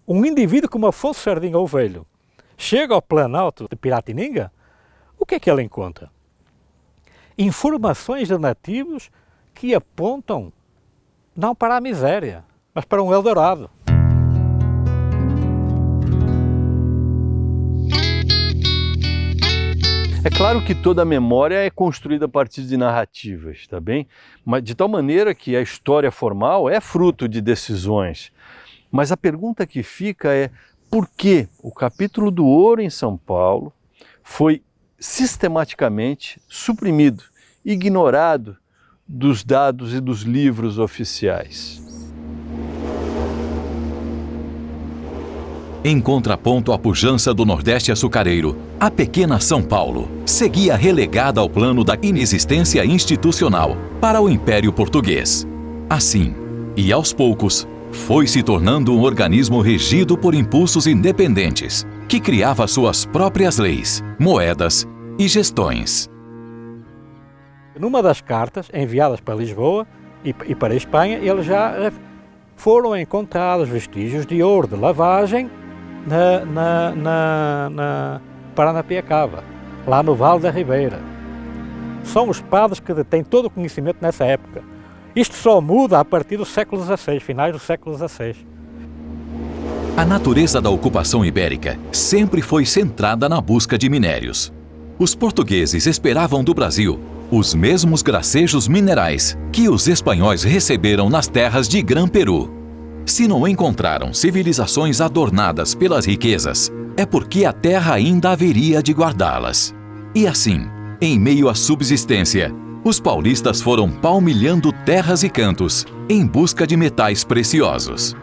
um indivíduo como Afonso Sardinha Ovelho chega ao Planalto de Piratininga, o que é que ele encontra? Informações de nativos que apontam não para a miséria, mas para um Eldorado. É claro que toda a memória é construída a partir de narrativas, tá bem? Mas de tal maneira que a história formal é fruto de decisões. Mas a pergunta que fica é por que o capítulo do ouro em São Paulo foi sistematicamente suprimido, ignorado dos dados e dos livros oficiais? Em contraponto à pujança do Nordeste açucareiro, a pequena São Paulo seguia relegada ao plano da inexistência institucional para o Império Português. Assim, e aos poucos, foi se tornando um organismo regido por impulsos independentes, que criava suas próprias leis, moedas e gestões. Numa das cartas enviadas para Lisboa e para a Espanha, eles já foram encontrados vestígios de ouro de lavagem na Paranapiacaba, lá no Vale da Ribeira. São os padres que detêm todo o conhecimento nessa época. Isto só muda a partir do século XVI, finais do século XVI. A natureza da ocupação ibérica sempre foi centrada na busca de minérios. Os portugueses esperavam do Brasil os mesmos gracejos minerais que os espanhóis receberam nas terras de Grã-Peru. Se não encontraram civilizações adornadas pelas riquezas, é porque a terra ainda haveria de guardá-las. E assim, em meio à subsistência, os paulistas foram palmilhando terras e cantos em busca de metais preciosos.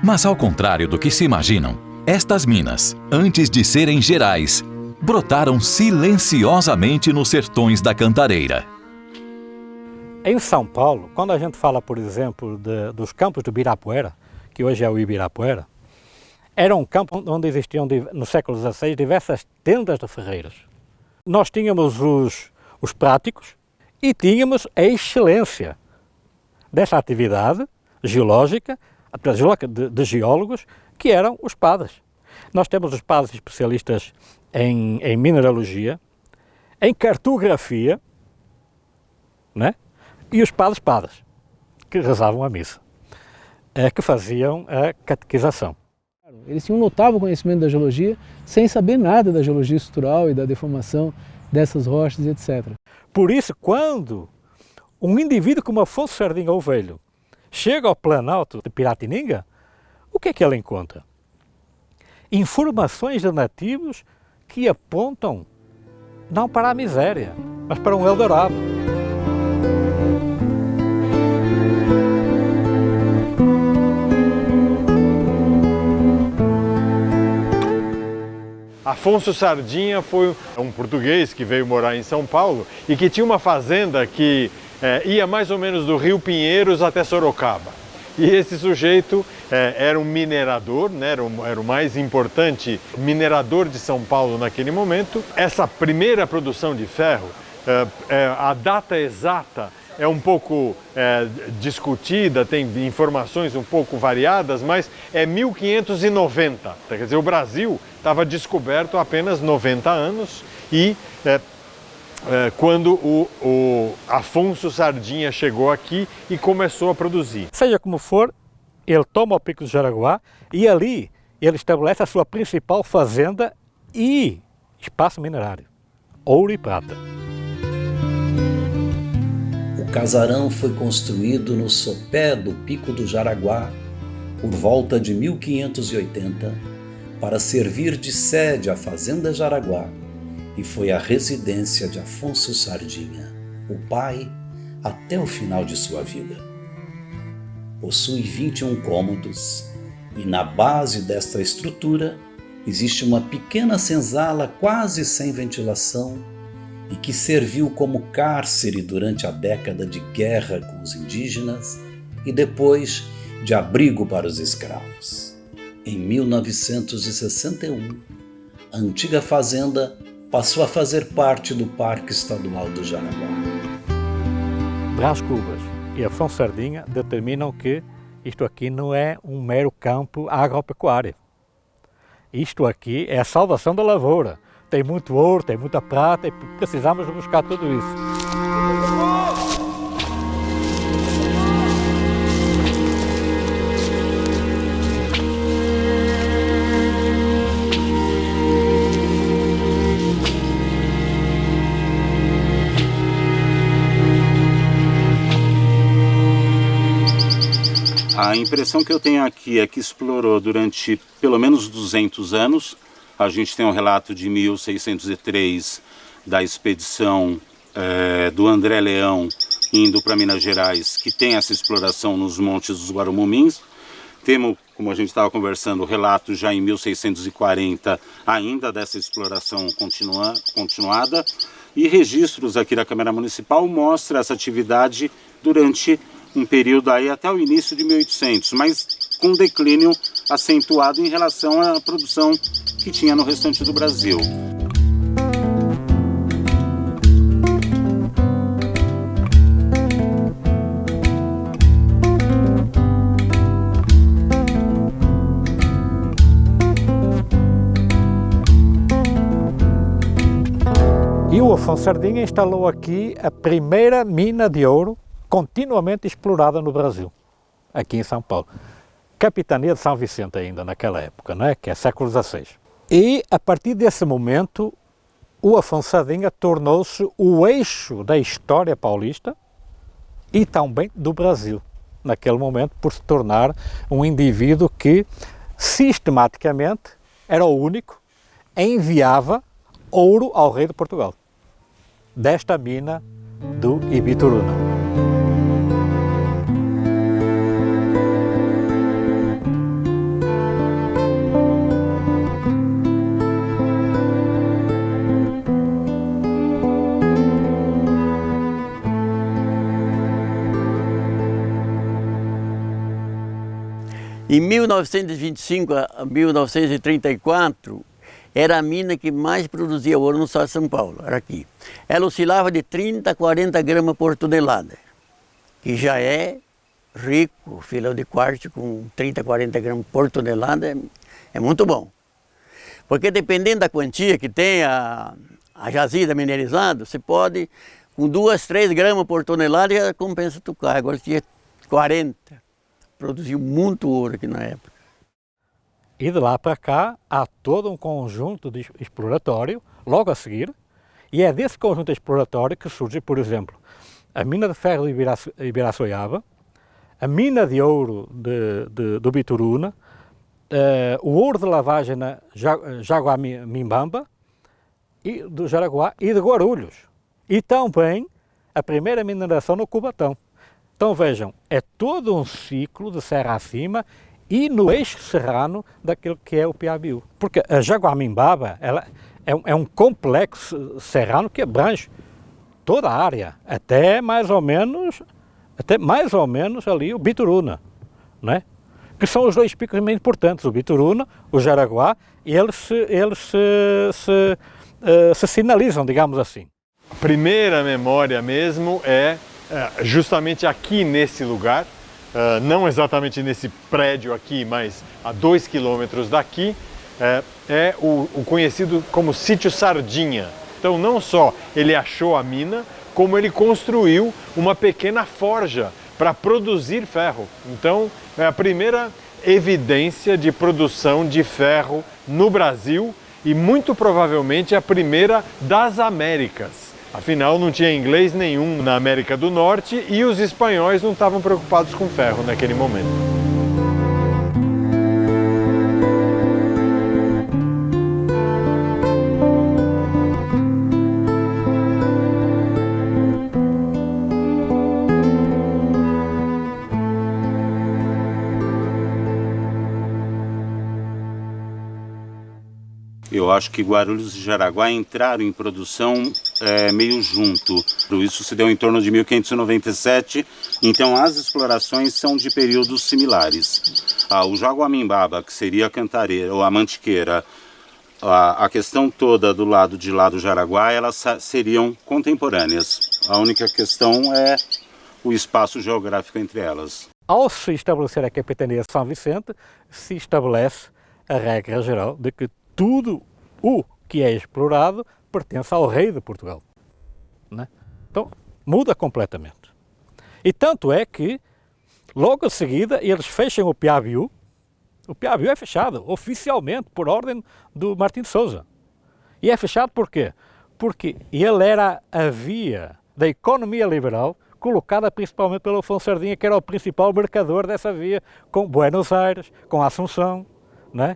Mas ao contrário do que se imaginam, estas minas, antes de serem gerais, brotaram silenciosamente nos sertões da Cantareira. Em São Paulo, quando a gente fala, por exemplo, dos campos do Ibirapuera, que hoje é o Ibirapuera, era um campo onde existiam, no século XVI, diversas tendas de ferreiros. Nós tínhamos os práticos e tínhamos a excelência dessa atividade geológica, de geólogos, que eram os padres. Nós temos os padres especialistas em mineralogia, em cartografia, né? E os padres, que rezavam a missa, que faziam a catequização. Eles tinham um notável conhecimento da geologia, sem saber nada da geologia estrutural e da deformação dessas rochas e etc. Por isso, quando um indivíduo como Afonso Sardinha Ovelho chega ao Planalto de Piratininga, o que é que ele encontra? Informações de nativos que apontam não para a miséria, mas para um Eldorado. Afonso Sardinha foi um português que veio morar em São Paulo e que tinha uma fazenda que ia mais ou menos do Rio Pinheiros até Sorocaba. E esse sujeito era um minerador, né? Era o mais importante minerador de São Paulo naquele momento. Essa primeira produção de ferro, a data exata é um pouco discutida, tem informações um pouco variadas, mas é 1590. Quer dizer, o Brasil estava descoberto há apenas 90 anos e quando o Afonso Sardinha chegou aqui e começou a produzir. Seja como for, ele toma o Pico do Jaraguá e ali ele estabelece a sua principal fazenda e espaço minerário, ouro e prata. O casarão foi construído no sopé do Pico do Jaraguá por volta de 1580 para servir de sede à Fazenda Jaraguá e foi a residência de Afonso Sardinha, o pai, até o final de sua vida. Possui 21 cômodos e na base desta estrutura existe uma pequena senzala quase sem ventilação e que serviu como cárcere durante a década de guerra com os indígenas e depois de abrigo para os escravos. Em 1961, a antiga fazenda passou a fazer parte do Parque Estadual do Jaraguá. Brás Cubas e Afonso Sardinha determinam que Isto aqui não é um mero campo agropecuário. Isto aqui é a salvação da lavoura. Tem muito ouro, tem muita prata e precisamos buscar tudo isso. A impressão que eu tenho aqui é que explorou durante pelo menos 200 anos. A gente tem um relato de 1603 da expedição do André Leão indo para Minas Gerais, que tem essa exploração nos Montes dos Guarumumins. Temos, como a gente estava conversando, o relato já em 1640 ainda dessa exploração continuada. E registros aqui da Câmara Municipal mostram essa atividade durante um período aí até o início de 1800, mas com declínio acentuado em relação à produção que tinha no restante do Brasil. E o Afonso Sardinha instalou aqui a primeira mina de ouro continuamente explorada no Brasil, aqui em São Paulo. Capitania de São Vicente ainda naquela época, não é? Que é século XVI. E a partir desse momento o Afonso Sardinha tornou-se o eixo da história paulista e também do Brasil, naquele momento, por se tornar um indivíduo que sistematicamente era o único, enviava ouro ao rei de Portugal, desta mina do Ibituruna. Em 1925 a 1934, era a mina que mais produzia ouro no estado de São Paulo, era aqui. Ela oscilava de 30 a 40 gramas por tonelada, que já é rico, filão de quartzo com 30 a 40 gramas por tonelada, é muito bom. Porque dependendo da quantia que tem a jazida mineralizada, você pode, com 2, 3 gramas por tonelada, já compensa tu carro. Agora tinha 40. Produziu muito ouro aqui na época. E de lá para cá há todo um conjunto de exploratório, logo a seguir, e é desse conjunto exploratório que surge, por exemplo, a mina de ferro de Ibiraçoiaba, a mina de ouro do Bituruna, o ouro de lavagem na Jaguamimbamba, e do Jaraguá e de Guarulhos. E também a primeira mineração no Cubatão. Então vejam, é todo um ciclo de serra acima e no eixo serrano daquilo que é o Piauí. Porque a Jaguamimbaba ela é um complexo serrano que abrange toda a área, até mais ou menos ali o Bituruna, né? Que são os dois picos mais importantes, o Bituruna, o Jaraguá, e eles se sinalizam, digamos assim. A primeira memória mesmo é justamente aqui nesse lugar, não exatamente nesse prédio aqui, mas a 2 quilômetros daqui, é o conhecido como Sítio Sardinha. Então não só ele achou a mina, como ele construiu uma pequena forja para produzir ferro. Então é a primeira evidência de produção de ferro no Brasil e muito provavelmente a primeira das Américas. Afinal, não tinha inglês nenhum na América do Norte e os espanhóis não estavam preocupados com ferro naquele momento. Eu acho que Guarulhos e Jaraguá entraram em produção meio junto. Isso se deu em torno de 1597, então as explorações são de períodos similares. O Jaguamimbaba, que seria a cantareira ou a mantiqueira, a questão toda do lado de lá do Jaraguá, elas seriam contemporâneas. A única questão é o espaço geográfico entre elas. ao se estabelecer a capitania de São Vicente, se estabelece a regra geral de que tudo o que é explorado pertence ao rei de Portugal. Né? Então, muda completamente. E tanto é que, logo a seguida, eles fecham o Piabiú. O Piabiú é fechado, oficialmente, por ordem do Martim de Sousa. E é fechado por quê? Porque ele era a via da economia liberal, colocada principalmente pelo Afonso Sardinha, que era o principal mercador dessa via, com Buenos Aires, com Assunção, né?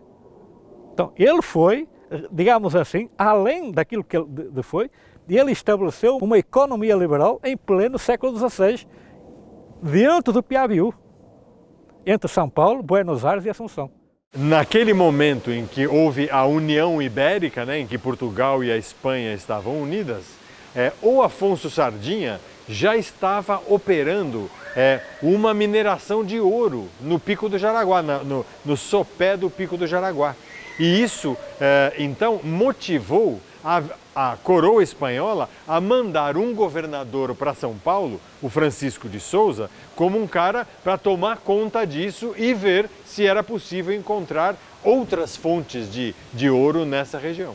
Então, ele foi, digamos assim, além daquilo que ele foi, ele estabeleceu uma economia liberal em pleno século XVI, dentro do Piabiú, entre São Paulo, Buenos Aires e Assunção. Naquele momento em que houve a União Ibérica, né, em que Portugal e a Espanha estavam unidas, o Afonso Sardinha já estava operando uma mineração de ouro no Pico do Jaraguá, no sopé do Pico do Jaraguá. E isso, então, motivou a coroa espanhola a mandar um governador para São Paulo, o Francisco de Souza, como um cara para tomar conta disso e ver se era possível encontrar outras fontes de ouro nessa região.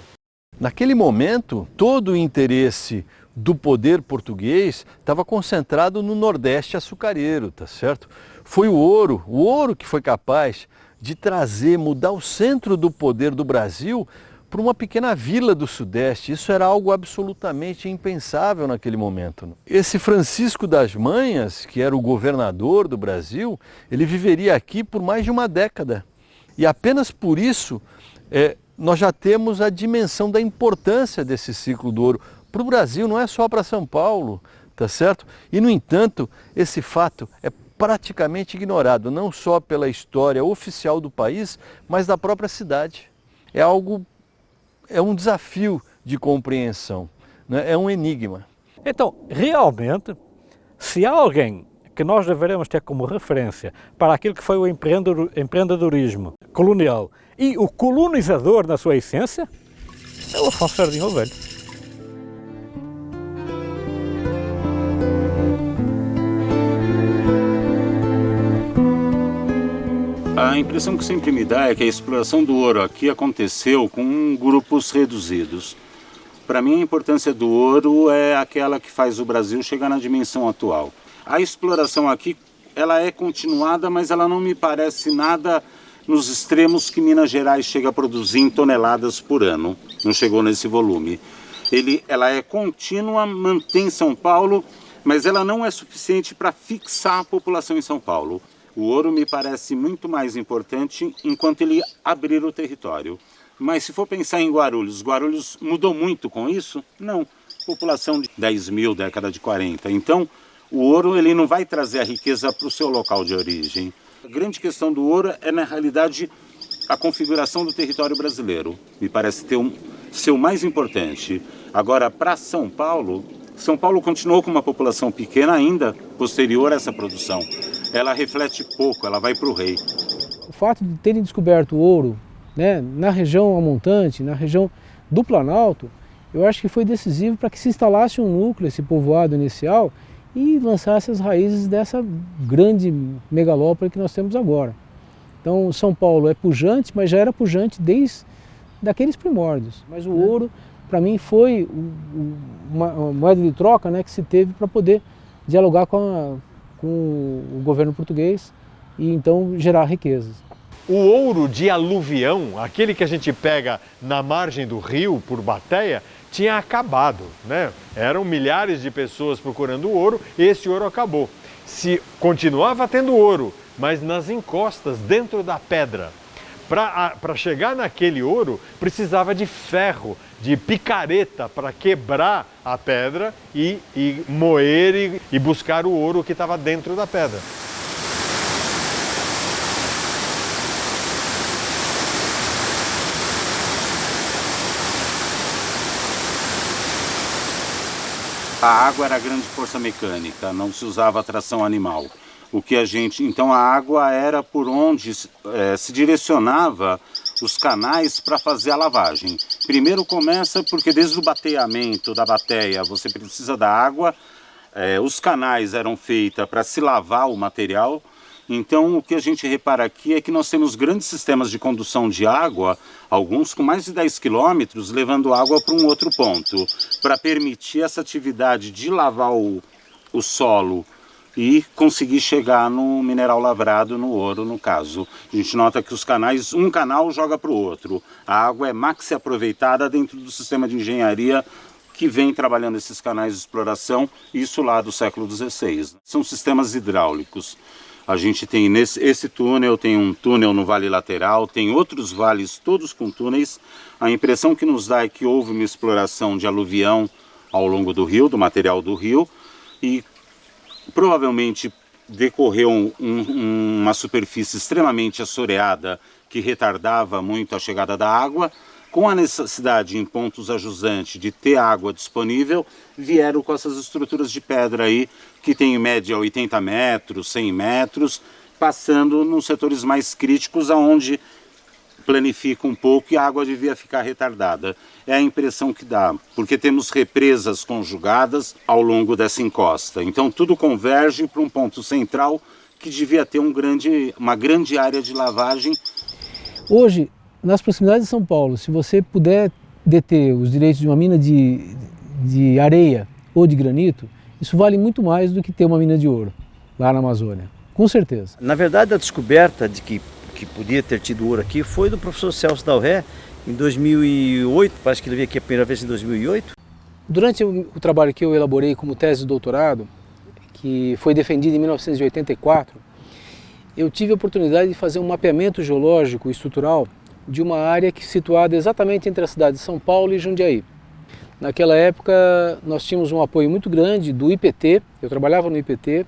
Naquele momento, todo o interesse do poder português estava concentrado no Nordeste açucareiro, tá certo? Foi o ouro que foi capaz de mudar o centro do poder do Brasil para uma pequena vila do Sudeste. Isso era algo absolutamente impensável naquele momento. Esse Francisco das Manhas, que era o governador do Brasil, ele viveria aqui por mais de uma década. E apenas por isso nós já temos a dimensão da importância desse ciclo do ouro para o Brasil, não é só para São Paulo, tá certo? E, no entanto, esse fato é praticamente ignorado, não só pela história oficial do país, mas da própria cidade. É um desafio de compreensão, né? É um enigma. Então, realmente, se há alguém que nós deveremos ter como referência para aquilo que foi o empreendedorismo colonial e o colonizador na sua essência, é o Afonso Sardinha o Velho. A impressão que sempre me dá é que a exploração do ouro aqui aconteceu com grupos reduzidos. Para mim, a importância do ouro é aquela que faz o Brasil chegar na dimensão atual. A exploração aqui, ela é continuada, mas ela não me parece nada nos extremos que Minas Gerais chega a produzir em toneladas por ano. Não chegou nesse volume. Ela é contínua, mantém São Paulo, mas ela não é suficiente para fixar a população em São Paulo. O ouro me parece muito mais importante enquanto ele abrir o território. Mas se for pensar em Guarulhos mudou muito com isso? Não. População de 10 mil, década de 40. Então, o ouro ele não vai trazer a riqueza para o seu local de origem. A grande questão do ouro é, na realidade, a configuração do território brasileiro. Me parece ser o mais importante. Agora, para São Paulo continuou com uma população pequena ainda, posterior a essa produção. Ela reflete pouco, ela vai para o rei. O fato de terem descoberto ouro, né, na região amontante, na região do Planalto, eu acho que foi decisivo para que se instalasse um núcleo, esse povoado inicial, e lançasse as raízes dessa grande megalópole que nós temos agora. Então, São Paulo é pujante, mas já era pujante desde daqueles primórdios. Mas o ouro, para mim, foi uma moeda de troca, né, que se teve para poder dialogar com o governo português e então gerar riquezas. O ouro de aluvião, aquele que a gente pega na margem do rio por bateia, tinha acabado, né? Eram milhares de pessoas procurando ouro, esse ouro acabou. Se continuava tendo ouro, mas nas encostas, dentro da pedra. Para chegar naquele ouro, precisava de ferro, de picareta para quebrar a pedra e moer e buscar o ouro que estava dentro da pedra. A água era a grande força mecânica, não se usava tração animal. Então a água era por onde se direcionava os canais para fazer a lavagem. Primeiro começa porque desde o bateamento da bateia você precisa da água, os canais eram feitos para se lavar o material Então, o que a gente repara aqui é que nós temos grandes sistemas de condução de água, alguns com mais de 10 quilômetros, levando água para um outro ponto, para permitir essa atividade de lavar o solo e conseguir chegar no mineral lavrado, no ouro, no caso. A gente nota que os canais, um canal joga para o outro. A água é maxi aproveitada dentro do sistema de engenharia que vem trabalhando esses canais de exploração, isso lá do século XVI. São sistemas hidráulicos. A gente tem esse túnel, tem um túnel no vale lateral, tem outros vales todos com túneis. A impressão que nos dá é que houve uma exploração de aluvião ao longo do rio, do material do rio, e provavelmente decorreu uma superfície extremamente assoreada que retardava muito a chegada da água. Com a necessidade em pontos ajusantes de ter água disponível, vieram com essas estruturas de pedra aí, que tem em média 80 metros, 100 metros, passando nos setores mais críticos, aonde planifica um pouco e a água devia ficar retardada. É a impressão que dá, porque temos represas conjugadas ao longo dessa encosta. Então tudo converge para um ponto central que devia ter uma grande área de lavagem. Hoje, nas proximidades de São Paulo, se você puder deter os direitos de uma mina de areia ou de granito, isso vale muito mais do que ter uma mina de ouro lá na Amazônia, com certeza. Na verdade, a descoberta de que podia ter tido ouro aqui foi do professor Celso Dalré, em 2008, parece que ele veio aqui a primeira vez em 2008. Durante o trabalho que eu elaborei como tese de doutorado, que foi defendido em 1984, eu tive a oportunidade de fazer um mapeamento geológico e estrutural de uma área que situada exatamente entre a cidade de São Paulo e Jundiaí. Naquela época nós tínhamos um apoio muito grande do IPT, eu trabalhava no IPT,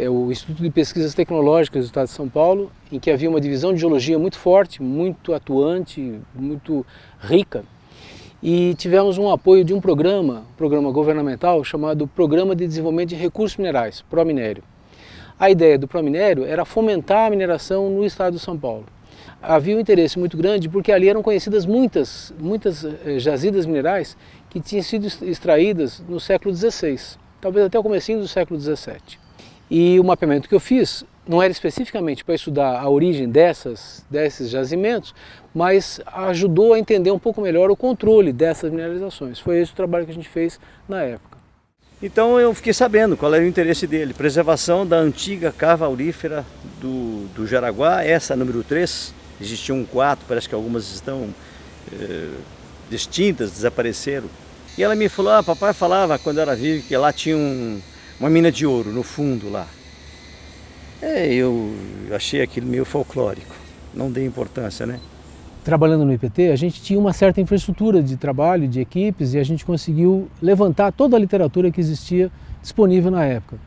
o Instituto de Pesquisas Tecnológicas do Estado de São Paulo, em que havia uma divisão de geologia muito forte, muito atuante, muito rica, e tivemos um apoio de um programa governamental chamado Programa de Desenvolvimento de Recursos Minerais, Prominério. A ideia do Prominério era fomentar a mineração no Estado de São Paulo. Havia um interesse muito grande porque ali eram conhecidas muitas jazidas minerais que tinham sido extraídas no século XVI, talvez até o comecinho do século XVII. E o mapeamento que eu fiz não era especificamente para estudar a origem desses jazimentos, mas ajudou a entender um pouco melhor o controle dessas mineralizações. Foi esse o trabalho que a gente fez na época. Então eu fiquei sabendo qual era o interesse dele, preservação da antiga cava aurífera do Jaraguá, essa número 3, existiam 4, parece que algumas estão extintas, desapareceram. E ela me falou, papai falava quando era vivo que lá tinha uma mina de ouro no fundo lá. Eu achei aquilo meio folclórico, não dei importância, né? Trabalhando no IPT, a gente tinha uma certa infraestrutura de trabalho, de equipes, e a gente conseguiu levantar toda a literatura que existia disponível na época.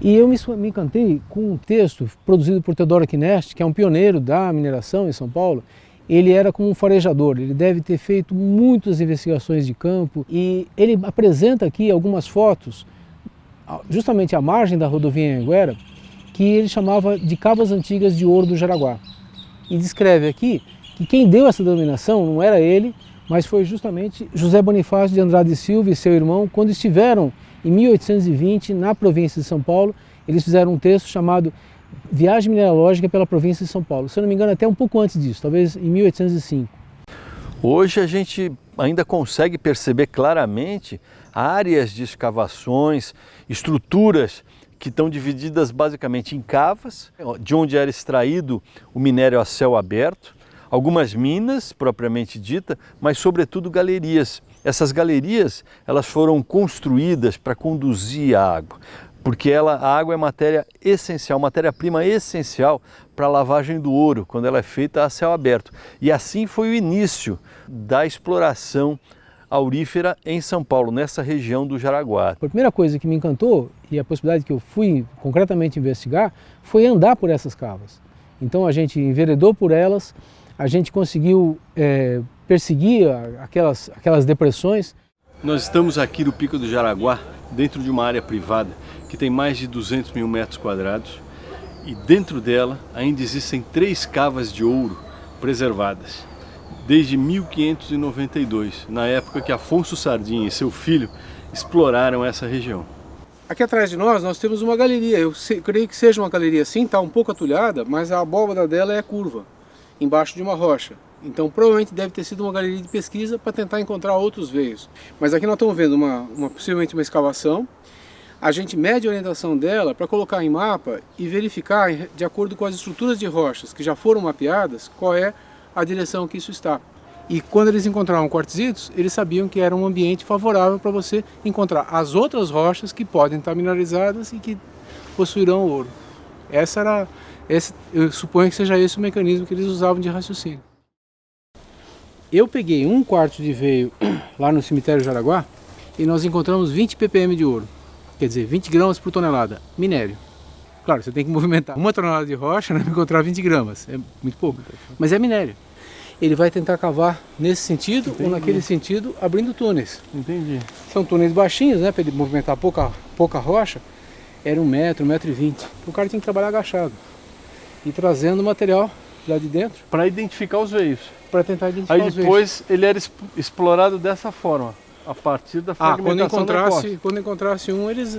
E eu me encantei com um texto produzido por Teodoro Aquinesti, que é um pioneiro da mineração em São Paulo. Ele era como um farejador, ele deve ter feito muitas investigações de campo, e ele apresenta aqui algumas fotos, justamente à margem da rodovia Anhanguera, que ele chamava de cavas antigas de ouro do Jaraguá. E descreve aqui que quem deu essa denominação não era ele, mas foi justamente José Bonifácio de Andrade e Silva e seu irmão, quando estiveram em 1820 na província de São Paulo. Eles fizeram um texto chamado Viagem Mineralógica pela Província de São Paulo. Se eu não me engano, até um pouco antes disso, talvez em 1805. Hoje a gente ainda consegue perceber claramente áreas de escavações, estruturas que estão divididas basicamente em cavas, de onde era extraído o minério a céu aberto, algumas minas propriamente dita, mas sobretudo galerias. Essas galerias elas foram construídas para conduzir a água, porque a água é matéria essencial, matéria-prima essencial para a lavagem do ouro, quando ela é feita a céu aberto. E assim foi o início da exploração aurífera em São Paulo, nessa região do Jaraguá. A primeira coisa que me encantou, e a possibilidade que eu fui concretamente investigar, foi andar por essas cavas. Então a gente enveredou por elas, a gente conseguiu perseguir aquelas depressões. Nós estamos aqui no Pico do Jaraguá, dentro de uma área privada que tem mais de 200 mil metros quadrados, e dentro dela ainda existem 3 cavas de ouro preservadas, desde 1592, na época que Afonso Sardinha e seu filho exploraram essa região. Aqui atrás de nós temos uma galeria, creio que seja uma galeria assim, está um pouco atulhada, mas a abóbada dela é curva, embaixo de uma rocha. Então provavelmente deve ter sido uma galeria de pesquisa para tentar encontrar outros veios. Mas aqui nós estamos vendo possivelmente uma escavação. A gente mede a orientação dela para colocar em mapa e verificar, de acordo com as estruturas de rochas que já foram mapeadas, qual é a direção que isso está. E quando eles encontraram quartzitos, eles sabiam que era um ambiente favorável para você encontrar as outras rochas que podem estar mineralizadas e que possuirão ouro. Eu suponho que seja esse o mecanismo que eles usavam de raciocínio. Eu peguei um quarto de veio lá no cemitério Jaraguá e nós encontramos 20 ppm de ouro. Quer dizer, 20 gramas por tonelada, minério. Claro, você tem que movimentar 1 tonelada de rocha para encontrar 20 gramas, é muito pouco, mas é minério. Ele vai tentar cavar nesse sentido ou naquele sentido, abrindo túneis. Entendi. São túneis baixinhos, né, para ele movimentar pouca rocha, era 1 metro, 1,20 m. O cara tinha que trabalhar agachado e trazendo material lá de dentro. Para identificar os veios. Para tentar identificar os veios. Aí depois ele era explorado dessa forma. A partir da fragmentação da costa. Quando encontrasse um, eles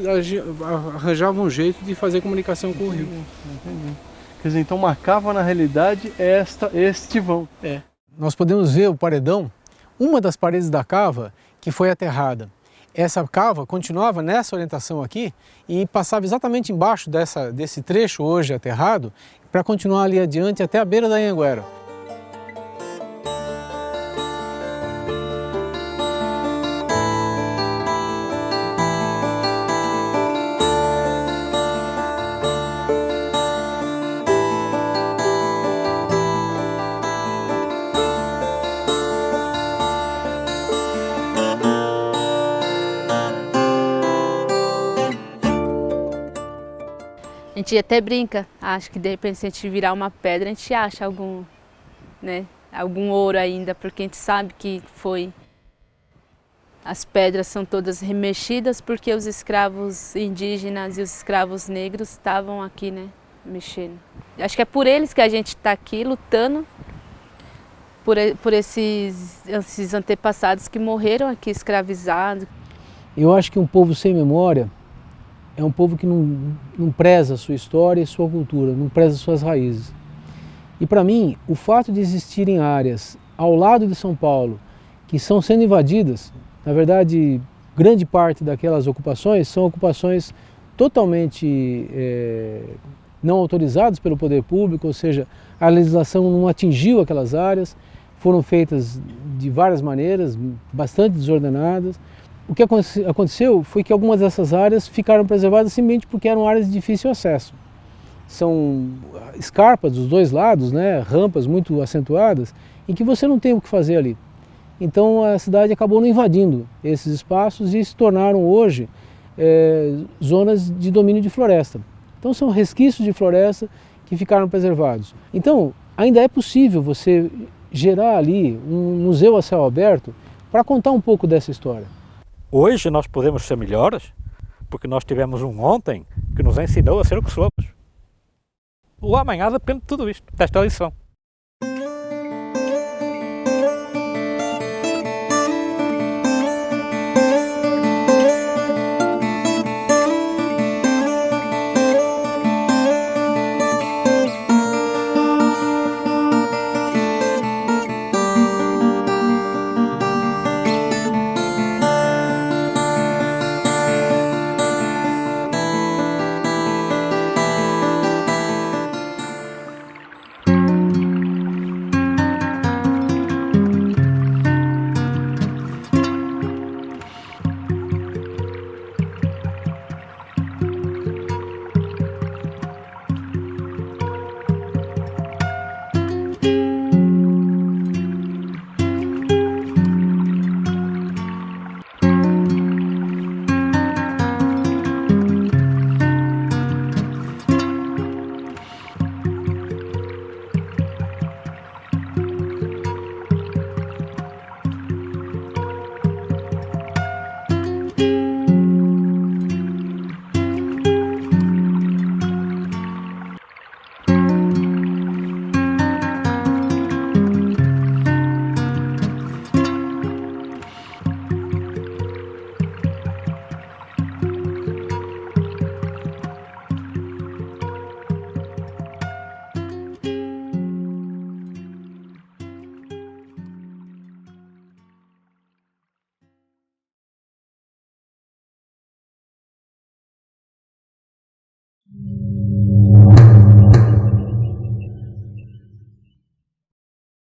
arranjavam um jeito de fazer comunicação com o rio. Entendi. Quer dizer, então uma cava na realidade é este vão. É. Nós podemos ver o paredão, uma das paredes da cava que foi aterrada. Essa cava continuava nessa orientação aqui e passava exatamente embaixo desse trecho hoje aterrado para continuar ali adiante até a beira da Anhanguera. A gente até brinca, acho que de repente se a gente virar uma pedra, a gente acha algum ouro ainda, porque a gente sabe que as pedras são todas remexidas porque os escravos indígenas e os escravos negros estavam aqui, né, mexendo. Acho que é por eles que a gente está aqui lutando, por esses antepassados que morreram aqui escravizados. Eu acho que um povo sem memória é um povo que não preza a sua história e sua cultura, não preza suas raízes. E para mim, o fato de existirem áreas ao lado de São Paulo que estão sendo invadidas, na verdade, grande parte daquelas ocupações são ocupações totalmente não autorizadas pelo poder público, ou seja, a legislação não atingiu aquelas áreas, foram feitas de várias maneiras, bastante desordenadas. O que aconteceu foi que algumas dessas áreas ficaram preservadas simplesmente porque eram áreas de difícil acesso. São escarpas dos dois lados, né, rampas muito acentuadas, em que você não tem o que fazer ali. Então a cidade acabou não invadindo esses espaços e se tornaram hoje zonas de domínio de floresta. Então são resquícios de floresta que ficaram preservados. Então ainda é possível você gerar ali um museu a céu aberto para contar um pouco dessa história. Hoje nós podemos ser melhores porque nós tivemos um ontem que nos ensinou a ser o que somos. O amanhã depende de tudo isto, desta lição.